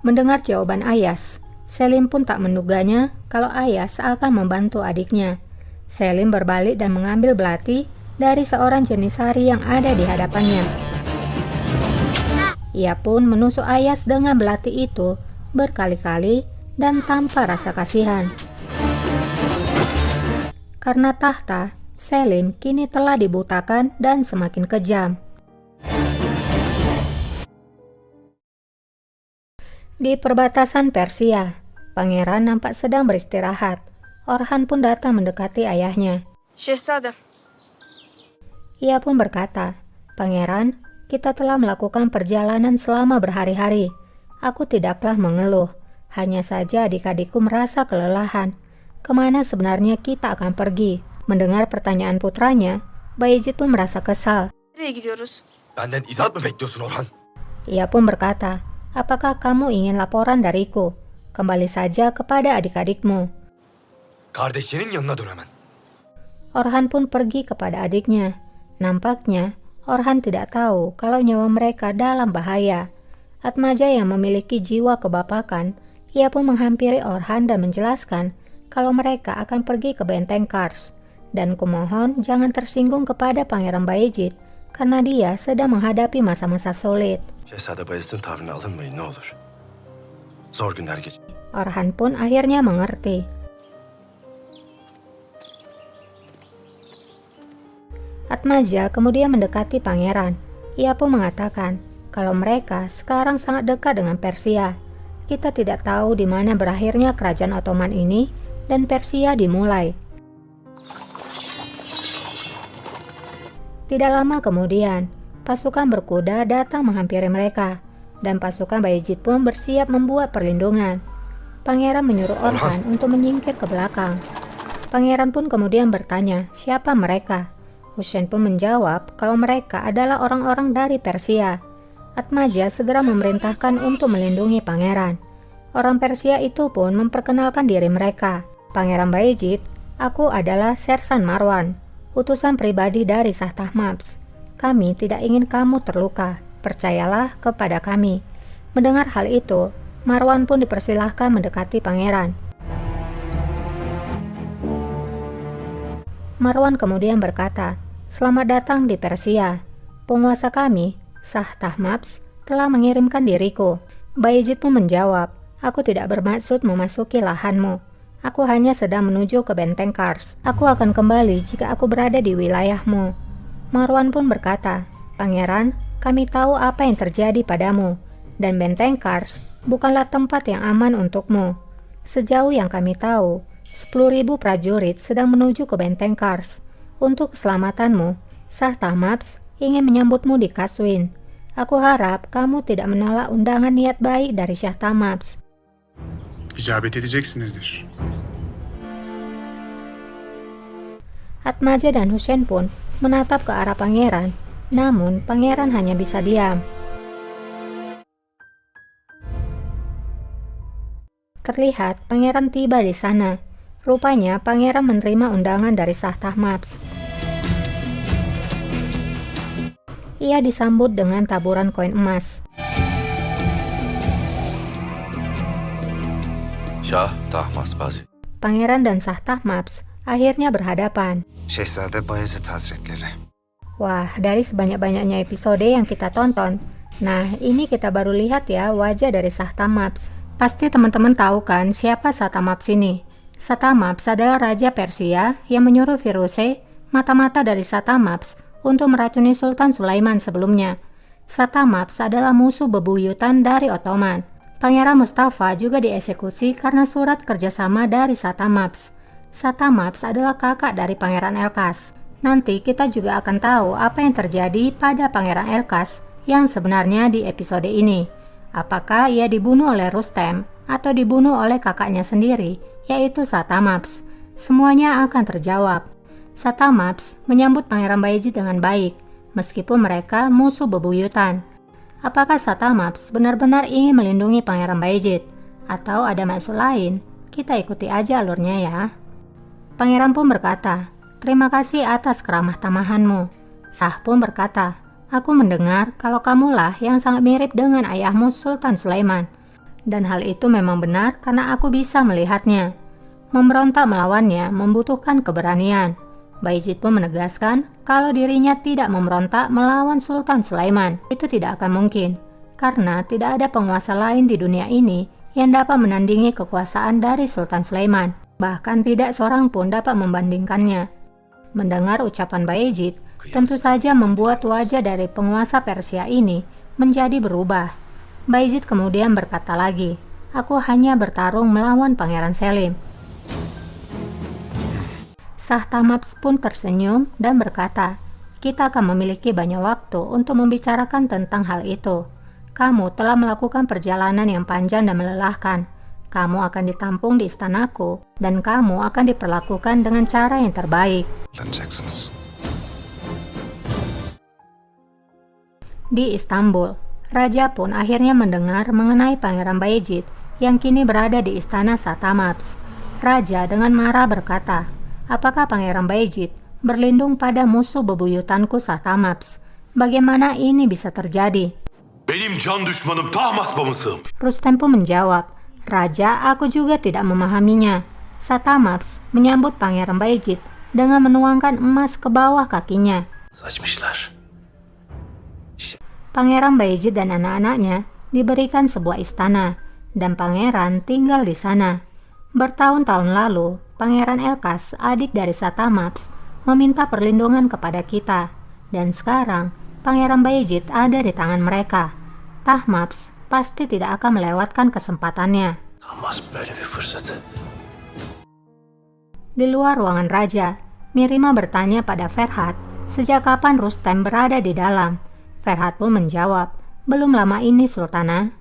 Mendengar jawaban Ayas, Selim pun tak menduganya kalau Ayas akan membantu adiknya. Selim berbalik dan mengambil belati dari seorang jenisari yang ada di hadapannya. Ia pun menusuk Ayas dengan belati itu berkali-kali dan tanpa rasa kasihan. Karena tahta, Selim kini telah dibutakan dan semakin kejam. Di perbatasan Persia, pangeran nampak sedang beristirahat. Orhan pun datang mendekati ayahnya. Şehzadem. Ia pun berkata, "Pangeran, kita telah melakukan perjalanan selama berhari-hari. Aku tidaklah mengeluh, hanya saja adik-adikku merasa kelelahan. Kemana sebenarnya kita akan pergi?" Mendengar pertanyaan putranya, Bayezid pun merasa kesal. Nereye gidiyoruz? Benden izahat mı bekliyorsun Orhan? Ia pun berkata, "Apakah kamu ingin laporan dariku? Kembali saja kepada adik-adikmu." Kardeşlerin yanına dön hemen. Orhan pun pergi kepada adiknya. Nampaknya, Orhan tidak tahu kalau nyawa mereka dalam bahaya. Atmaja yang memiliki jiwa kebapakan, ia pun menghampiri Orhan dan menjelaskan kalau mereka akan pergi ke benteng Kars. Dan kumohon jangan tersinggung kepada Pangeran Bayezid karena dia sedang menghadapi masa-masa sulit. Şehzade Bayezid'in tavrına alınmayın ne olur. Zor günler geç. Orhan pun akhirnya mengerti. Atmaja kemudian mendekati pangeran. Ia pun mengatakan kalau mereka sekarang sangat dekat dengan Persia. Kita tidak tahu di mana berakhirnya kerajaan Ottoman ini dan Persia dimulai. Tidak lama kemudian, pasukan berkuda datang menghampiri mereka, dan pasukan Bayezid pun bersiap membuat perlindungan. Pangeran menyuruh Orhan untuk menyingkir ke belakang. Pangeran pun kemudian bertanya siapa mereka. Hussein pun menjawab kalau mereka adalah orang-orang dari Persia. Atmaja segera memerintahkan untuk melindungi pangeran. Orang Persia itu pun memperkenalkan diri mereka. "Pangeran Bayezid, aku adalah Sersan Marwan, utusan pribadi dari Shah Tahmapes. Kami tidak ingin kamu terluka, percayalah kepada kami." Mendengar hal itu, Marwan pun dipersilahkan mendekati pangeran. Marwan kemudian berkata, "Selamat datang di Persia. Penguasa kami, Shah Tahmapes, telah mengirimkan diriku." Bayezid pun menjawab, "Aku tidak bermaksud memasuki lahanmu. Aku hanya sedang menuju ke benteng Kars. Aku akan kembali jika aku berada di wilayahmu." Marwan pun berkata, "Pangeran, kami tahu apa yang terjadi padamu, dan benteng Kars bukanlah tempat yang aman untukmu. Sejauh yang kami tahu, 10.000 prajurit sedang menuju ke benteng Kars. Untuk keselamatanmu, Shah Tahmapes ingin menyambutmu di Kaswin. Aku harap kamu tidak menolak undangan niat baik dari Shah Tahmapes." İcabet edeceksinizdir. Atmaja dan Hussein pun menatap ke arah pangeran, namun pangeran hanya bisa diam. Terlihat pangeran tiba di sana. Rupanya pangeran menerima undangan dari Shah Tahmapes. Ia disambut dengan taburan koin emas. Şah Tahmaspasi. Pangeran dan Shah Tahmapes akhirnya berhadapan. Şehzade Bayezid Hazretleri. Wah, dari sebanyak-banyaknya episode yang kita tonton, nah ini kita baru lihat ya wajah dari Shah Tahmapes. Pasti teman-teman tahu kan siapa Shah Tahmapes ini? Shah Tahmapes adalah Raja Persia yang menyuruh Firuze, mata-mata dari Shah Tahmapes, untuk meracuni Sultan Sulaiman sebelumnya. Shah Tahmapes adalah musuh bebuyutan dari Ottoman. Pangeran Mustafa juga dieksekusi karena surat kerjasama dari Shah Tahmapes. Shah Tahmapes adalah kakak dari Pangeran Elkas. Nanti kita juga akan tahu apa yang terjadi pada Pangeran Elkas yang sebenarnya di episode ini. Apakah ia dibunuh oleh Rustem atau dibunuh oleh kakaknya sendiri, yaitu Shah Tahmapes? Semuanya akan terjawab. Shah Tahmapes menyambut Pangeran Bayezid dengan baik, meskipun mereka musuh bebuyutan. Apakah Shah Tahmapes benar-benar ingin melindungi Pangeran Bayezid? Atau ada maksud lain? Kita ikuti aja alurnya ya. Pangeran pun berkata, "Terima kasih atas keramah tamahanmu." Shah pun berkata, "Aku mendengar kalau kamulah yang sangat mirip dengan ayahmu Sultan Sulaiman. Dan hal itu memang benar karena aku bisa melihatnya. Memberontak melawannya membutuhkan keberanian. Bayezid pun menegaskan kalau dirinya tidak memberontak melawan Sultan Sulaiman. Itu tidak akan mungkin, karena tidak ada penguasa lain di dunia ini yang dapat menandingi kekuasaan dari Sultan Sulaiman. Bahkan tidak seorang pun dapat membandingkannya. Mendengar ucapan Bayezid, tentu saja membuat wajah dari penguasa Persia ini menjadi berubah. Bayezid kemudian berkata lagi, "Aku hanya bertarung melawan Pangeran Selim." Shah Tamaps pun tersenyum dan berkata, "Kita akan memiliki banyak waktu untuk membicarakan tentang hal itu. Kamu telah melakukan perjalanan yang panjang dan melelahkan. Kamu akan ditampung di istanaku, dan kamu akan diperlakukan dengan cara yang terbaik." Di Istanbul, Raja pun akhirnya mendengar mengenai Pangeran Bayezid yang kini berada di istana Shah Tamaps. Raja dengan marah berkata, "Apakah Pangeran Bayezid berlindung pada musuh bebuyutanku Shah Tamaps? Bagaimana ini bisa terjadi?" Benim can düşmanım Tahmasp mı sığmış? Rustem pun menjawab, "Raja, aku juga tidak memahaminya." Shah Tamaps menyambut Pangeran Bayezid dengan menuangkan emas ke bawah kakinya. Saçmışlar. Pangeran Bayezid dan anak-anaknya diberikan sebuah istana, dan pangeran tinggal di sana. Bertahun-tahun lalu, Pangeran Elkas, adik dari Shah Tamaps, meminta perlindungan kepada kita, dan sekarang Pangeran Bayezid ada di tangan mereka. Tahmaps pasti tidak akan melewatkan kesempatannya. Tahmasp böyle bir fırsatı. Di luar ruangan raja, Mirima bertanya pada Ferhat, sejak kapan Rustem berada di dalam. Ferhat pun menjawab, "Belum lama ini, Sultana."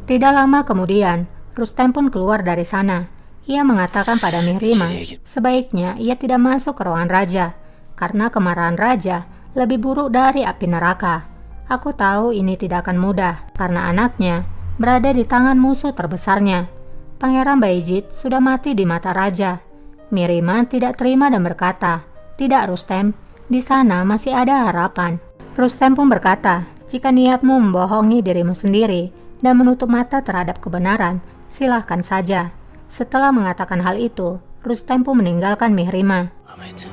Tidak lama kemudian, Rustem pun keluar dari sana. Ia mengatakan pada Mirima, sebaiknya ia tidak masuk ke ruangan raja, karena kemarahan raja lebih buruk dari api neraka. Aku tahu ini tidak akan mudah, karena anaknya berada di tangan musuh terbesarnya. Pangeran Bayezid sudah mati di mata raja. Mirima tidak terima dan berkata, "Tidak, Rustem. Di sana masih ada harapan." Rustem pun berkata, "Jika niatmu membohongi dirimu sendiri dan menutup mata terhadap kebenaran, silahkan saja." Setelah mengatakan hal itu, Rustem pun meninggalkan Mirima. Ahmet.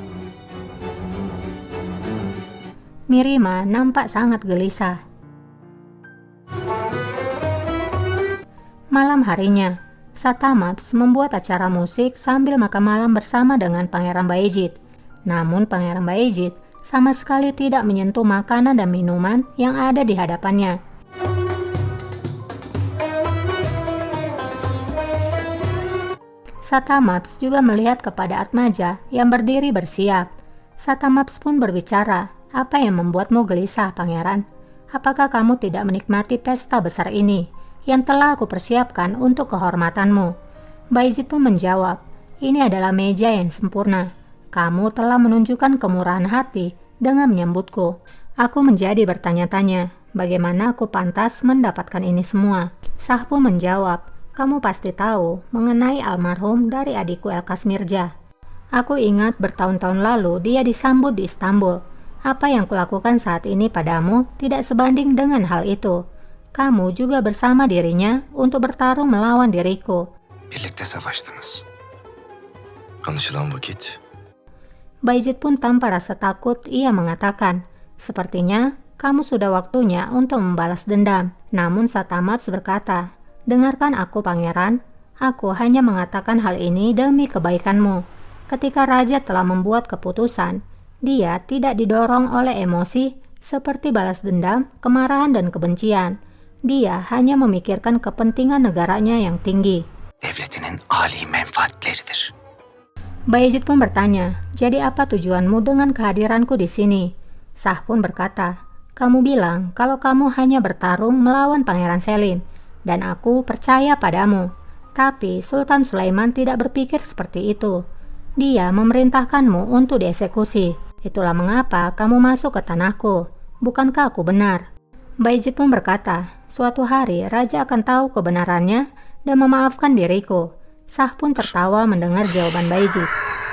Mirima nampak sangat gelisah. Malam harinya, Shah Tamaps membuat acara musik sambil makan malam bersama dengan Pangeran Bayezid. Namun Pangeran Bayezid sama sekali tidak menyentuh makanan dan minuman yang ada di hadapannya. Shah Tamaps juga melihat kepada Atmaja yang berdiri bersiap. Shah Tamaps pun berbicara, "Apa yang membuatmu gelisah, Pangeran? Apakah kamu tidak menikmati pesta besar ini yang telah aku persiapkan untuk kehormatanmu?" Bayezid pun menjawab, "Ini adalah meja yang sempurna. Kamu telah menunjukkan kemurahan hati dengan menyambutku. Aku menjadi bertanya-tanya, bagaimana aku pantas mendapatkan ini semua?" Shah pun menjawab, "Kamu pasti tahu mengenai almarhum dari adikku Elkas Mirza. Aku ingat bertahun-tahun lalu dia disambut di Istanbul. Apa yang kulakukan saat ini padamu tidak sebanding dengan hal itu. Kamu juga bersama dirinya untuk bertarung melawan diriku." Birlikte savaştınız. Anlaşılan vakit. Bayezid pun tanpa rasa takut ia mengatakan, "Sepertinya kamu sudah waktunya untuk membalas dendam." Namun Shah Tamaps berkata, "Dengarkan aku, Pangeran. Aku hanya mengatakan hal ini demi kebaikanmu. Ketika raja telah membuat keputusan, dia tidak didorong oleh emosi seperti balas dendam, kemarahan, dan kebencian. Dia hanya memikirkan kepentingan negaranya yang tinggi." Devletinin âli menfaatleridir. Bayezid pun bertanya, "Jadi apa tujuanmu dengan kehadiranku di sini?" Shah pun berkata, "Kamu bilang kalau kamu hanya bertarung melawan Pangeran Selim, dan aku percaya padamu. Tapi Sultan Sulaiman tidak berpikir seperti itu. Dia memerintahkanmu untuk dieksekusi. Itulah mengapa kamu masuk ke tanahku. Bukankah aku benar?" Bayezid pun berkata, "Suatu hari raja akan tahu kebenarannya dan memaafkan diriku." Shah pun tertawa mendengar jawaban Bayezid.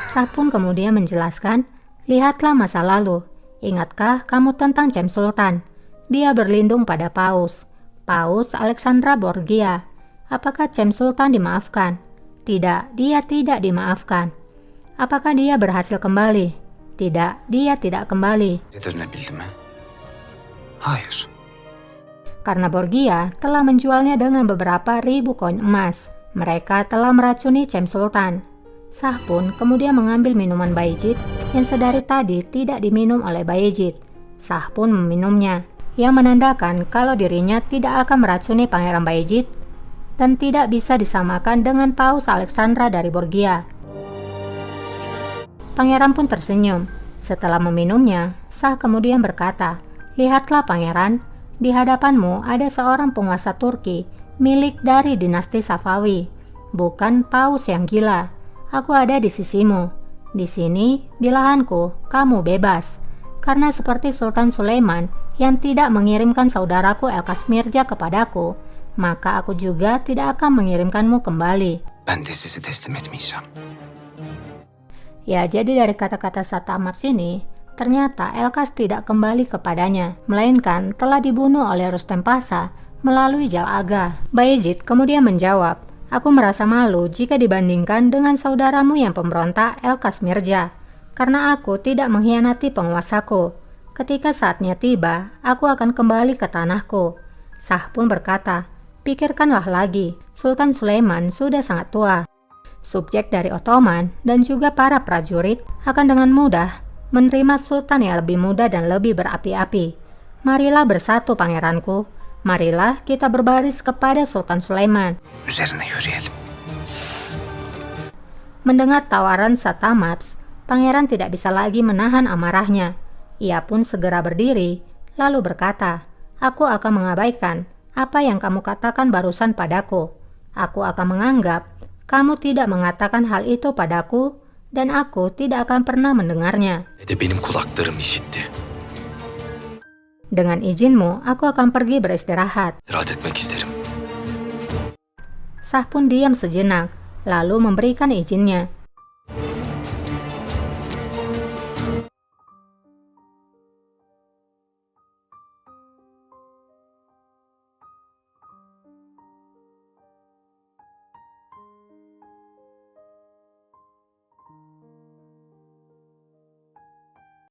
Shah pun kemudian menjelaskan, "Lihatlah masa lalu. Ingatkah kamu tentang Cem Sultan? Dia berlindung pada Paus. Paus Alexandra Borgia. Apakah Cem Sultan dimaafkan? Tidak, dia tidak dimaafkan. Apakah dia berhasil kembali? Tidak, dia tidak kembali. Dönebildim mi? Hayır. Karena Borgia telah menjualnya dengan beberapa ribu koin emas. Mereka telah meracuni Cem Sultan. Shah pun kemudian mengambil minuman Bayezid yang sedari tadi tidak diminum oleh Bayezid. Shah pun meminumnya, yang menandakan kalau dirinya tidak akan meracuni Pangeran Bayezid dan tidak bisa disamakan dengan Paus Alexandra dari Borgia. Pangeran pun tersenyum. Setelah meminumnya, Shah kemudian berkata, "Lihatlah Pangeran, di hadapanmu ada seorang penguasa Turki milik dari dinasti Safawi, bukan Paus yang gila. Aku ada di sisimu. Di sini, di lahanku, kamu bebas. Karena seperti Sultan Sulaiman yang tidak mengirimkan saudaraku Elkas Mirza kepadaku, maka aku juga tidak akan mengirimkanmu kembali." Ben de sizi teslim etmeyeceğim. Ya, jadi dari kata-kata Satamaps ini, ternyata Elkas tidak kembali kepadanya, melainkan telah dibunuh oleh Rustem Pasha melalui Jal Aga. Bayezid kemudian menjawab, "Aku merasa malu jika dibandingkan dengan saudaramu yang pemberontak Elkas Mirza, karena aku tidak mengkhianati penguasaku. Ketika saatnya tiba, aku akan kembali ke tanahku." Shah pun berkata, "Pikirkanlah lagi, Sultan Sulaiman sudah sangat tua. Subjek dari Ottoman dan juga para prajurit akan dengan mudah menerima sultan yang lebih muda dan lebih berapi-api. Marilah bersatu pangeranku, marilah kita berbaris kepada Sultan Sulaiman." Üzerine yürüyelim. Mendengar tawaran Satamaps, pangeran tidak bisa lagi menahan amarahnya. Ia pun segera berdiri, lalu berkata, "Aku akan mengabaikan apa yang kamu katakan barusan padaku. Aku akan menganggap kamu tidak mengatakan hal itu padaku, dan aku tidak akan pernah mendengarnya. Ne de benim kulaklarım işitti. Dengan izinmu, aku akan pergi beristirahat." İstirahat etmek isterim. Shah pun diam sejenak, lalu memberikan izinnya.